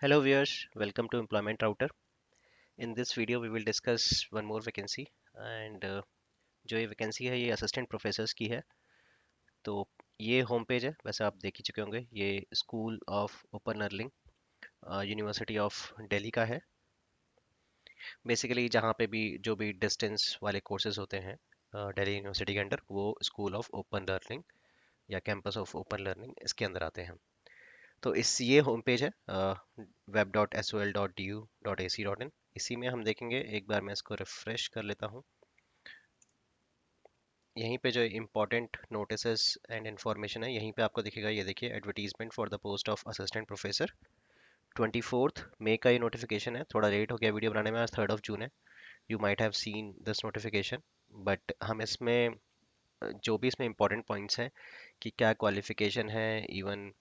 Hello viewers, welcome to Employment Router. In this video we will discuss one more vacancy and जो ये vacancy है ये assistant professors की है। तो ये होम पेज है, वैसे आप देख ही चुके होंगे। ये school of open learning university of Delhi का है। बेसिकली जहाँ पे भी जो भी डिस्टेंस वाले कोर्सेज होते हैं दिल्ली यूनिवर्सिटी के अंडर, वो स्कूल ऑफ ओपन लर्निंग या कैंपस ऑफ ओपन लर्निंग इसके अंदर आते हैं। तो इस ये होम पेज है web.sol.du.ac.in। इसी में हम देखेंगे, एक बार मैं इसको रिफ्रेश कर लेता हूँ। यहीं पे जो इम्पोर्टेंट नोटिसेस एंड इन्फॉर्मेशन है यहीं पे आपको दिखेगा। ये देखिए, advertisement for the post of assistant professor. 24 मई का ये नोटिफिकेशन है। थोड़ा लेट हो गया वीडियो बनाने में, आज 3 जून है। You might have seen this notification, but हम इसमें जो भी इसमें इंपॉर्टेंट पॉइंट्स हैं कि क्या क्वालिफिकेशन है, इवन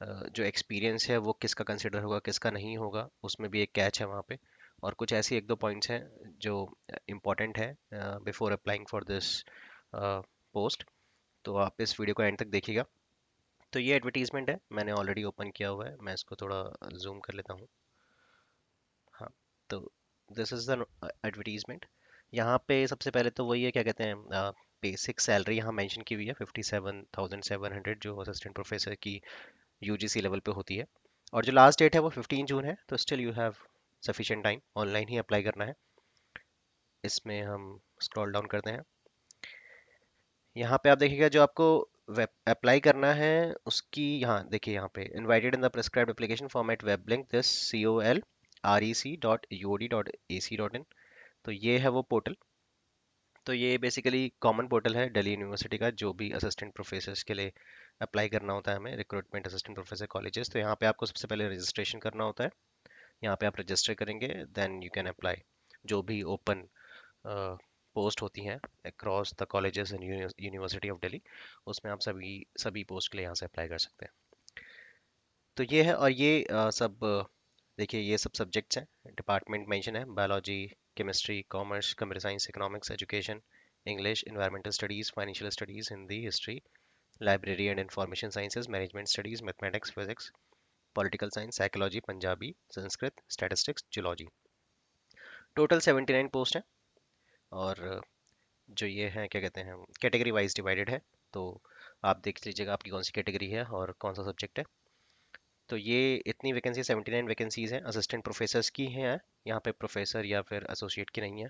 जो एक्सपीरियंस है वो किसका कंसिडर होगा किसका नहीं होगा, उसमें भी एक कैच है वहाँ पे। और कुछ ऐसी एक दो पॉइंट्स हैं जो इम्पोर्टेंट है before applying for this post. तो आप इस वीडियो को एंड तक देखिएगा। तो ये एडवर्टीजमेंट है, मैंने ऑलरेडी ओपन किया हुआ है। मैं इसको थोड़ा जूम कर लेता हूँ। हाँ, तो दिस इज़ द एडवर्टीजमेंट। यहाँ पे सबसे पहले तो वही है, क्या कहते हैं, बेसिक सैलरी यहाँ मेंशन की हुई है 57,700, जो असिस्टेंट प्रोफेसर की यूजीसी लेवल पे होती है। और जो लास्ट डेट है वो 15 जून है, तो still you have sufficient time. Online he apply करना है। इसमें हम स्क्रॉल डाउन करते हैं। यहाँ पे आप देखिएगा जो आपको वेब अप्लाई करना है उसकी, यहाँ देखिए, यहाँ पे invited in the prescribed application format web link this colrec.uod.ac.in। तो ये है वो पोर्टल। तो ये बेसिकली कॉमन पोर्टल है दिल्ली यूनिवर्सिटी का, जो भी असिस्टेंट प्रोफेसर्स के लिए अप्लाई करना होता है हमें, रिक्रूटमेंट असिस्टेंट प्रोफेसर कॉलेजेस। तो यहाँ पे आपको सबसे पहले रजिस्ट्रेशन करना होता है। यहाँ पे आप रजिस्टर करेंगे, देन यू कैन अप्लाई। जो भी ओपन पोस्ट होती हैं across the colleges and university of Delhi, उसमें आप सभी सभी पोस्ट के लिए यहाँ से अप्लाई कर सकते हैं। तो ये है, और ये सब देखिए, ये सब सब्जेक्ट्स हैं। डिपार्टमेंट मेंशन है, biology, chemistry, commerce, computer science, economics, education, English, environmental studies, financial studies, Hindi, history, library and information sciences, management studies, mathematics, physics, political science, psychology, Punjabi, Sanskrit, statistics, zoology. Total 79 post हैं। और जो ये है, क्या कहते हैं, कैटेगरी वाइज डिवाइडेड है। तो आप देख लीजिएगा आपकी कौन सी कैटेगरी है और कौन सा सब्जेक्ट है। तो ये इतनी वैकेंसी, 79 वैकेंसीज हैं, असिस्टेंट प्रोफेसर्स की हैं। यहाँ पे प्रोफेसर या फिर एसोसिएट की नहीं है।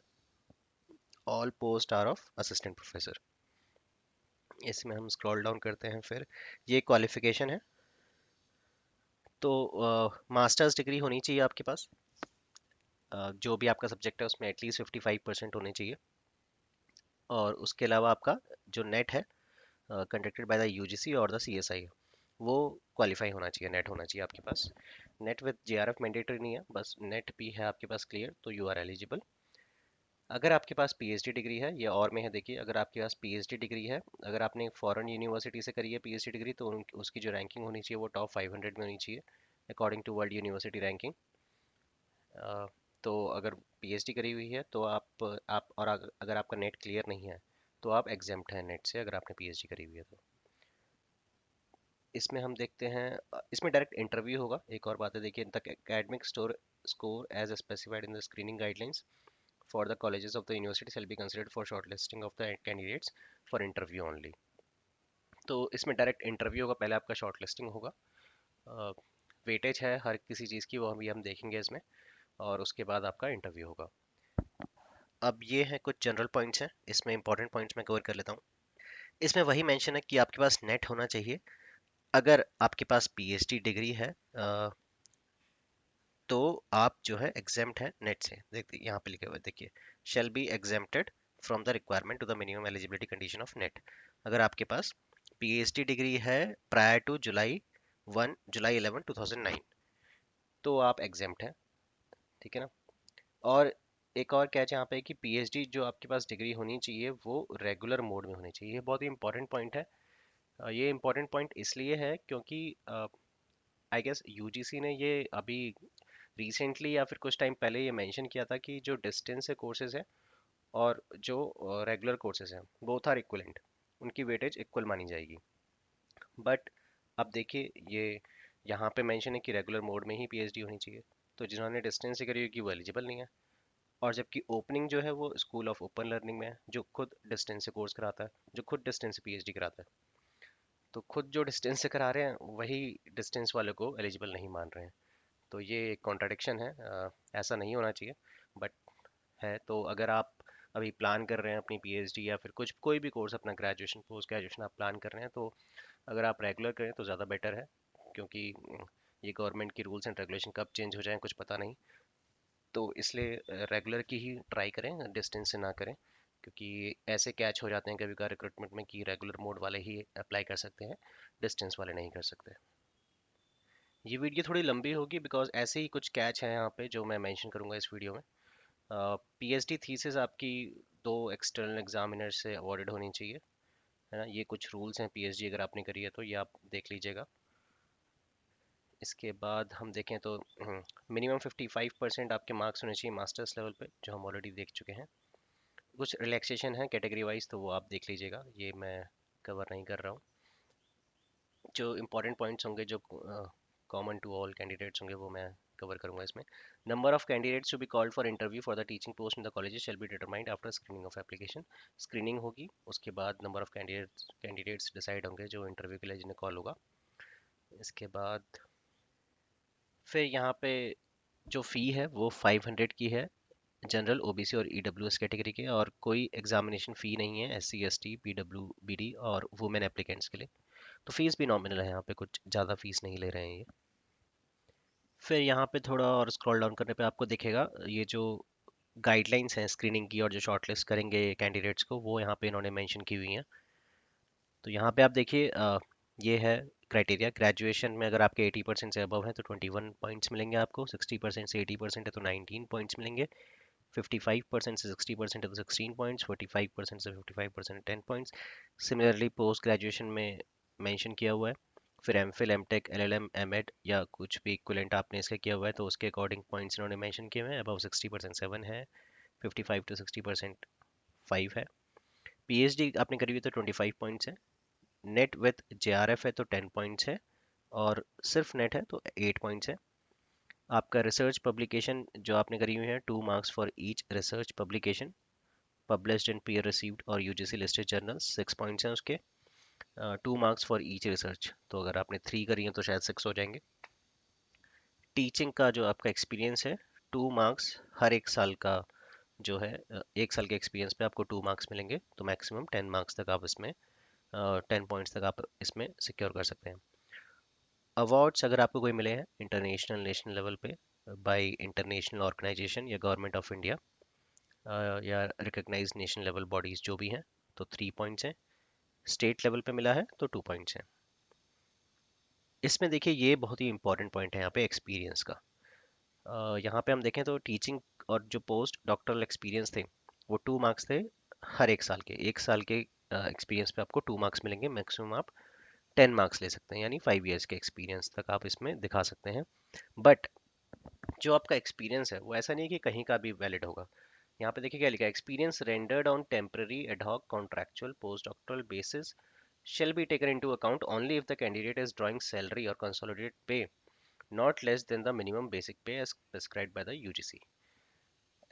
All post are of assistant professor. इसमें हम स्क्रॉल डाउन करते हैं फिर। ये क्वालिफिकेशन है। तो मास्टर्स डिग्री होनी चाहिए आपके पास। जो भी आपका सब्जेक्ट है उसमें एटलीस्ट 55% होने चाहिए। और उसके अलावा आपका जो नेट है, कंडक्टेड बाय द यूजीसी और द सीएसआई, वो क्वालिफाई होना चाहिए, नेट होना चाहिए आपके पास। नेट विद जेआरएफ मैंडेटरी नहीं है, बस नेट भी है आपके पास क्लियर, तो यू आर एलिजिबल। अगर आपके पास पीएचडी डिग्री है, ये और में है, देखिए, अगर आपके पास पीएचडी डिग्री है, अगर आपने फॉरेन यूनिवर्सिटी से करी है पीएचडी डिग्री, तो उसकी जो रैंकिंग होनी चाहिए वो टॉप 500 में होनी चाहिए according to world university ranking. तो अगर पीएचडी करी हुई है तो आप और अगर आपका नेट क्लियर नहीं है तो आप एग्जेम्प्ट हैं नेट से, अगर आपने पीएचडी करी हुई है तो। इसमें हम देखते हैं, इसमें डायरेक्ट इंटरव्यू होगा। एक और बात है, देखिए, the academic score as specified in the screening guidelines for the colleges of the university shall be considered for shortlisting of the candidates for interview only। तो इसमें डायरेक्ट इंटरव्यू होगा, पहले आपका शॉर्टलिस्टिंग होगा। वेटेज है हर किसी चीज़ की, वो अभी हम देखेंगे इसमें। और उसके बाद आपका इंटरव्यू होगा। अब ये है कुछ जनरल पॉइंट्स हैं, इसमें इंपॉर्टेंट पॉइंट्स मैं कवर कर लेता हूँ। इसमें वही मेंशन है कि आपके पास नेट होना चाहिए। अगर आपके पास पीएचडी डिग्री है तो आप जो है एग्जेम्प्ट है नेट से। देखिए यहाँ पे लिखे हुए, देखिए, shall be exempted from the requirement to the minimum eligibility condition of NET. अगर आपके पास पीएचडी डिग्री है प्रायर टू जुलाई 11 2009, तो आप एग्जेम्प्ट हैं। ठीक है ना। और एक और कैच यहाँ पे है कि पीएचडी जो आपके पास डिग्री होनी चाहिए वो रेगुलर मोड में होनी चाहिए। ये बहुत ही इंपॉर्टेंट पॉइंट है। ये इंपॉर्टेंट पॉइंट इसलिए है क्योंकि आई गेस यूजीसी ने ये अभी रिसेंटली या फिर कुछ टाइम पहले ये मेंशन किया था कि जो डिस्टेंस से कोर्सेज है और जो रेगुलर कोर्सेज हैं बोथ आर इक्वलेंट, उनकी वेटेज इक्वल मानी जाएगी। बट अब देखिए, ये यहाँ पे मेंशन है कि रेगुलर मोड में ही पीएचडी होनी चाहिए, तो जिन्होंने डिस्टेंस से करी होगी वो एलिजिबल नहीं है। और जबकि ओपनिंग जो है वो स्कूल ऑफ ओपन लर्निंग में है, जो खुद डिस्टेंस से कोर्स कराता है, जो खुद डिस्टेंस से पीएचडी कराता है। तो खुद जो डिस्टेंस से करा रहे हैं वही डिस्टेंस वाले को एलिजिबल नहीं मान रहे हैं। तो ये एक कॉन्ट्राडिक्शन है, ऐसा नहीं होना चाहिए, बट है। तो अगर आप अभी प्लान कर रहे हैं अपनी पीएचडी या फिर कुछ कोई भी कोर्स अपना ग्रेजुएशन पोस्ट ग्रेजुएशन आप प्लान कर रहे हैं, तो अगर आप रेगुलर करें तो ज़्यादा बेटर है, क्योंकि ये गवर्नमेंट की रूल्स एंड रेगुलेशन कब चेंज हो जाए कुछ पता नहीं। तो इसलिए रेगुलर की ही ट्राई करें, डिस्टेंस से ना करें, क्योंकि ऐसे कैच हो जाते हैं कभी कभार रिक्रूटमेंट में कि रेगुलर मोड वाले ही अप्लाई कर सकते हैं, डिस्टेंस वाले नहीं कर सकते। ये वीडियो थोड़ी लंबी होगी बिकॉज ऐसे ही कुछ कैच है यहाँ पे जो मैं मेंशन करूँगा इस वीडियो में। पीएचडी थीसिस आपकी 2 एक्सटर्नल एग्जामिनर से अवॉर्डेड होनी चाहिए, है ना। ये कुछ रूल्स हैं, पीएचडी अगर आपने करी है तो ये आप देख लीजिएगा। इसके बाद हम देखें तो मिनिमम 55% आपके मार्क्स होने चाहिए मास्टर्स लेवल पे, जो हम ऑलरेडी देख चुके हैं। कुछ रिलैक्सेशन है कैटेगरी वाइज, तो वो आप देख लीजिएगा, ये मैं कवर नहीं कर रहा हूँ। जो इंपॉर्टेंट पॉइंट्स होंगे जो कॉमन टू ऑल कैंडिडेट्स होंगे वो मैं कवर करूंगा इसमें। Number of candidates to be called for interview for the teaching post in the colleges shall be determined after screening of application. Screening होगी, उसके बाद नंबर ऑफ कैंडिडेट्स डिसाइड होंगे जो इंटरव्यू के लिए जिन्हें कॉल होगा। इसके बाद फिर यहाँ पे जो फ़ी है वो 500 की है, जनरल ओबीसी और ईडब्ल्यूएस कैटेगरी के, और कोई एग्जामिनेशन फ़ी नहीं है एससी एसटी पीडब्ल्यू बीडी और वुमेन एप्लीकेंट्स के लिए। तो फीस भी नॉमिनल है, यहाँ पे कुछ ज़्यादा फीस नहीं ले रहे हैं ये। फिर यहाँ पे थोड़ा और स्क्रॉल डाउन करने पे आपको दिखेगा ये जो गाइडलाइंस हैं स्क्रीनिंग की और जो शॉर्टलिस्ट करेंगे कैंडिडेट्स को, वो यहाँ पे इन्होंने मेंशन की हुई हैं। तो यहाँ पे आप देखिए, ये है क्राइटेरिया। ग्रेजुएशन में अगर आपके 80% से अबव है तो 21 पॉइंट्स मिलेंगे आपको, 60% से 80% है तो 19 पॉइंट्स मिलेंगे, 55% से 60% है तो 16 पॉइंट्स, 45% से 55% 10 पॉइंट्स। सिमिलरली पोस्ट ग्रेजुएशन में मेंशन किया हुआ है। फिर M Phil M Tech L L M M Ed या कुछ भी इक्वलेंट आपने इसका किया हुआ है तो उसके अकॉर्डिंग पॉइंट्स इन्होंने मेंशन किए हुए हैं। अबव 60% 7 है, 55 टू 60% 5 है। पीएचडी आपने करी हुई तो 25 पॉइंट्स है। नेट विथ जेआरएफ है तो 10 पॉइंट्स है, और सिर्फ नेट है तो 8 पॉइंट्स है। आपका रिसर्च पब्लिकेशन जो आपने करी हुई है, 2 marks for each research publication published in peer received और यूजीसी लिस्टेड जर्नल्स, 6 पॉइंट्स हैं उसके। 2 मार्क्स फॉर ईच रिसर्च, तो अगर आपने 3 करी हैं तो शायद 6 हो जाएंगे। टीचिंग का जो आपका एक्सपीरियंस है, 2 मार्क्स हर एक साल का जो है, 1 साल के एक्सपीरियंस पे आपको 2 मार्क्स मिलेंगे, तो मैक्सिमम 10 मार्क्स तक आप इसमें 10 पॉइंट्स तक आप इसमें सिक्योर कर सकते हैं। अवार्ड्स अगर आपको कोई मिले हैं इंटरनेशनल नेशनल लेवल पे बाय इंटरनेशनल ऑर्गेनाइजेशन या गवर्नमेंट ऑफ इंडिया या रिकग्नाइज नेशनल लेवल बॉडीज जो भी हैं, तो 3 पॉइंट्स हैं। स्टेट लेवल पे मिला है तो 2 पॉइंट्स हैं। इसमें देखिए ये बहुत ही इंपॉर्टेंट पॉइंट है यहाँ पे एक्सपीरियंस का। यहाँ पे हम देखें तो टीचिंग और जो पोस्ट डॉक्टरल एक्सपीरियंस थे वो 2 मार्क्स थे हर 1 साल के। 1 साल के एक्सपीरियंस पे आपको 2 मार्क्स मिलेंगे, मैक्सिमम आप 10 मार्क्स ले सकते हैं, यानी 5 ईयर्स के एक्सपीरियंस तक आप इसमें दिखा सकते हैं। बट जो आपका एक्सपीरियंस है वो ऐसा नहीं है कि कहीं का भी वैलिड होगा। यहाँ पे देखिए क्या लिखा है, experience rendered on temporary ad hoc contractual post doctoral basis shall be taken into account only if the candidate is drawing salary or consolidated pay not less than the minimum basic pay as prescribed by the UGC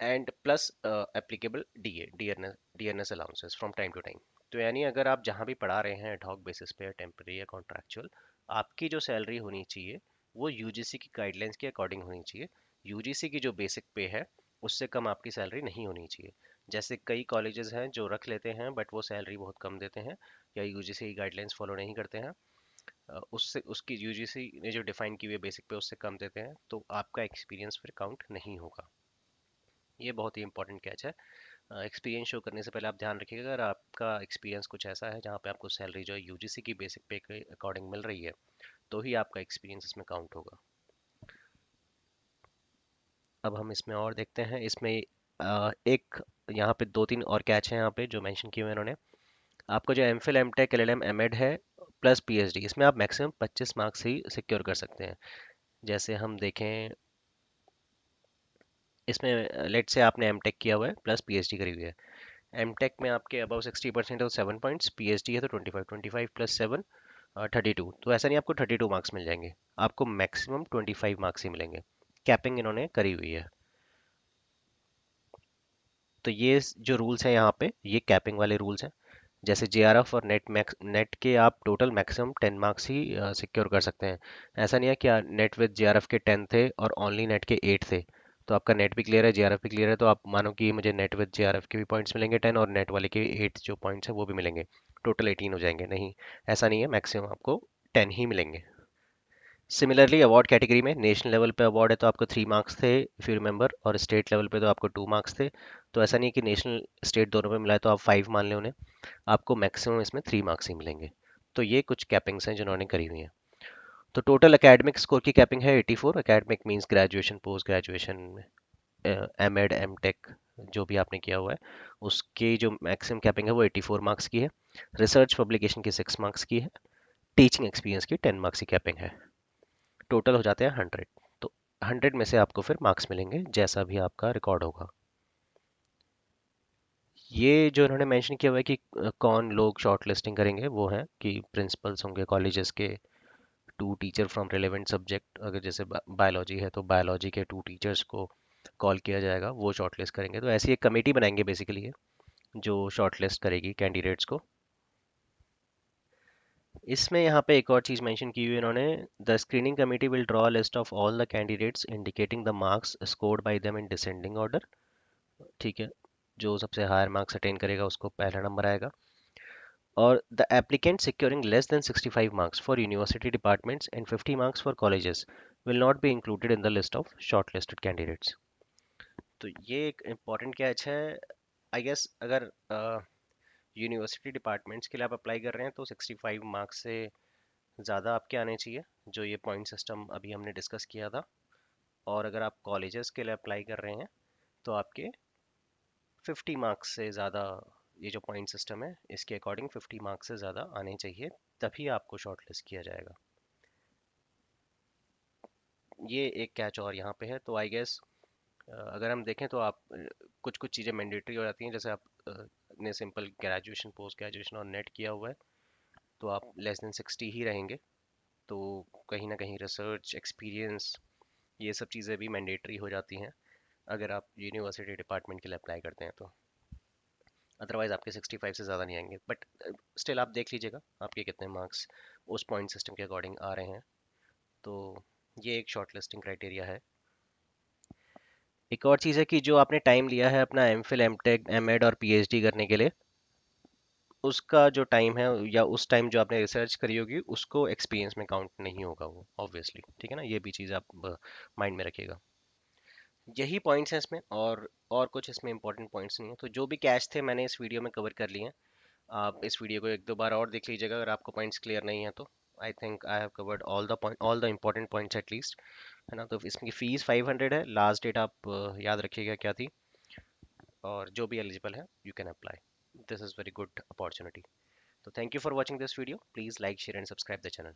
and plus applicable DNS allowances from time to time। तो यानी अगर आप जहाँ भी पढ़ा रहे हैं ad hoc basis पे, टेम्पररी या कॉन्ट्रैक्चुअल, आपकी जो सैलरी होनी चाहिए वो यूजीसी की गाइडलाइंस के अकॉर्डिंग होनी चाहिए। यूजीसी की जो बेसिक पे है उससे कम आपकी सैलरी नहीं होनी चाहिए। जैसे कई कॉलेजेस हैं जो रख लेते हैं बट वो सैलरी बहुत कम देते हैं या यूजीसी की गाइडलाइंस फॉलो नहीं करते हैं, उससे उसकी यूजीसी ने जो डिफाइन की हुई बेसिक पे उससे कम देते हैं, तो आपका एक्सपीरियंस फिर काउंट नहीं होगा। ये बहुत ही इंपॉर्टेंट कैच है। एक्सपीरियंस शो करने से पहले आप ध्यान रखिएगा, अगर आपका एक्सपीरियंस कुछ ऐसा है जहाँ पे आपको सैलरी जो है यूजीसी की बेसिक पे के अकॉर्डिंग मिल रही है तो ही आपका एक्सपीरियंस इसमें काउंट होगा। अब हम इसमें और देखते हैं, इसमें एक यहाँ पे 2-3 और कैच हैं यहाँ पे जो मेंशन किए हुए हैं इन्होंने। आपको जो M Phil M Tech L L M M Ed है प्लस पीएचडी, इसमें आप मैक्सिमम 25 मार्क्स ही सिक्योर कर सकते हैं। जैसे हम देखें इसमें लेट से आपने एम टेक किया हुआ है प्लस पीएचडी करी हुई है। एम टेक में आपके अबव 60% है तो 7 पॉइंट्स, पीएचडी है तो 25, 25 प्लस 7 32, तो ऐसा नहीं आपको 32 मार्क्स मिल जाएंगे, आपको मैक्सिमम 25 मार्क्स ही मिलेंगे। कैपिंग इन्होंने करी हुई है। तो ये जो रूल्स हैं यहाँ पे, ये कैपिंग वाले रूल्स हैं। जैसे जेआरएफ और नेट के आप टोटल मैक्सिमम 10 मार्क्स ही सिक्योर कर सकते हैं। ऐसा नहीं है कि नेट विद जेआरएफ के 10 थे और ओनली नेट के 8 थे, तो आपका नेट भी क्लियर है, जेआरएफ भी क्लियर है, तो आप मानो कि मुझे नेट विद जेआरएफ के भी पॉइंट्स मिलेंगे 10 और नेट वाले के 8 जो पॉइंट्स हैं वो भी मिलेंगे, टोटल 18 हो जाएंगे। नहीं, ऐसा नहीं है, मैक्सिमम आपको 10 ही मिलेंगे। सिमिलरली अवार्ड कैटेगरी में नेशनल लेवल पे अवार्ड है तो आपको 3 मार्क्स थे इफ़ यू रिमेंबर, और स्टेट लेवल पे तो आपको 2 मार्क्स थे। तो ऐसा नहीं है कि नेशनल स्टेट दोनों में मिला है तो आप 5 मान लें उन्हें, आपको मैक्सिमम इसमें 3 मार्क्स ही मिलेंगे। तो ये कुछ कैपिंग्स हैं जिन्होंने करी हुई हैं। तो टोटल एकेडमिक स्कोर की कैपिंग है 84। Academic means graduation, post graduation, M Ed, M Tech, जो भी आपने किया हुआ है उसकी जो मैक्सिमम कैपिंग है वो 84 मार्क्स की है। रिसर्च पब्लिकेशन की 6 मार्क्स की है। टीचिंग एक्सपीरियंस की 10 मार्क्स की कैपिंग है। टोटल हो जाते हैं 100। तो 100 में से आपको फिर मार्क्स मिलेंगे जैसा भी आपका रिकॉर्ड होगा। ये जो इन्होंने मेंशन किया हुआ है कि कौन लोग शॉर्ट लिस्टिंग करेंगे, वो है कि प्रिंसिपल्स होंगे कॉलेजेस के, 2 टीचर फ्रॉम रिलेवेंट सब्जेक्ट, अगर जैसे बायोलॉजी है तो बायोलॉजी के 2 टीचर्स को कॉल किया जाएगा, वो शॉर्टलिस्ट करेंगे। तो ऐसी एक कमेटी बनाएंगे बेसिकली है जो शॉर्टलिस्ट करेगी कैंडिडेट्स को। इसमें यहाँ पे एक और चीज़ मेंशन की हुई है इन्होंने, the screening committee will draw list of all the candidates indicating the marks scored by them in descending order. ठीक है, जो सबसे हायर मार्क्स अटेन करेगा उसको पहला नंबर आएगा। और the applicant securing less than 65 marks for university departments and 50 marks for colleges will not be included in the list of short listed candidates. तो ये एक इम्पॉर्टेंट कैच है। आई गेस अगर यूनिवर्सिटी डिपार्टमेंट्स के लिए आप अप्लाई कर रहे हैं तो 65 मार्क्स से ज़्यादा आपके आने चाहिए, जो ये पॉइंट सिस्टम अभी हमने डिस्कस किया था। और अगर आप कॉलेजेस के लिए अप्लाई कर रहे हैं तो आपके 50 मार्क्स से ज़्यादा, ये जो पॉइंट सिस्टम है इसके अकॉर्डिंग 50 मार्क्स से ज़्यादा आने चाहिए, तभी आपको शॉर्ट लिस्ट किया जाएगा। ये एक कैच और यहाँ पे है। तो आई गेस अगर हम देखें तो आप कुछ कुछ चीज़ें मैंडेटरी हो जाती हैं, जैसे आप ने सिंपल ग्रेजुएशन, पोस्ट ग्रेजुएशन और नेट किया हुआ है तो आप लेस देन 60 ही रहेंगे। तो कहीं ना कहीं रिसर्च एक्सपीरियंस, ये सब चीज़ें भी मैंडेटरी हो जाती हैं अगर आप यूनिवर्सिटी डिपार्टमेंट के लिए अप्लाई करते हैं तो। अदरवाइज आपके 65 से ज़्यादा नहीं आएंगे, बट स्टिल आप देख लीजिएगा आपके कितने मार्क्स उस पॉइंट सिस्टम के अकॉर्डिंग आ रहे हैं। तो ये एक शॉर्ट लिस्टिंग क्राइटेरिया है। एक और चीज़ है कि जो आपने टाइम लिया है अपना M Phil, M Tech, M Ed और पीएचडी करने के लिए, उसका जो टाइम है या उस टाइम जो आपने रिसर्च करी होगी उसको एक्सपीरियंस में काउंट नहीं होगा वो, ऑब्वियसली। ठीक है ना, ये भी चीज़ आप माइंड में रखिएगा। यही पॉइंट्स हैं इसमें, और कुछ इसमें इंपॉर्टेंट पॉइंट्स नहीं है। तो जो भी कैच थे मैंने इस वीडियो में कवर कर लिए हैं। आप इस वीडियो को एक दो बार और देख लीजिएगा अगर आपको पॉइंट्स क्लियर नहीं है तो। I think I have covered all the important points at least, है ना। तो इसमें फीस 500 है, लास्ट डेट आप याद रखिएगा क्या थी, और जो भी एलिजिबल है you can apply. This is very good opportunity. तो thank you for watching this video, please like, share and subscribe the channel.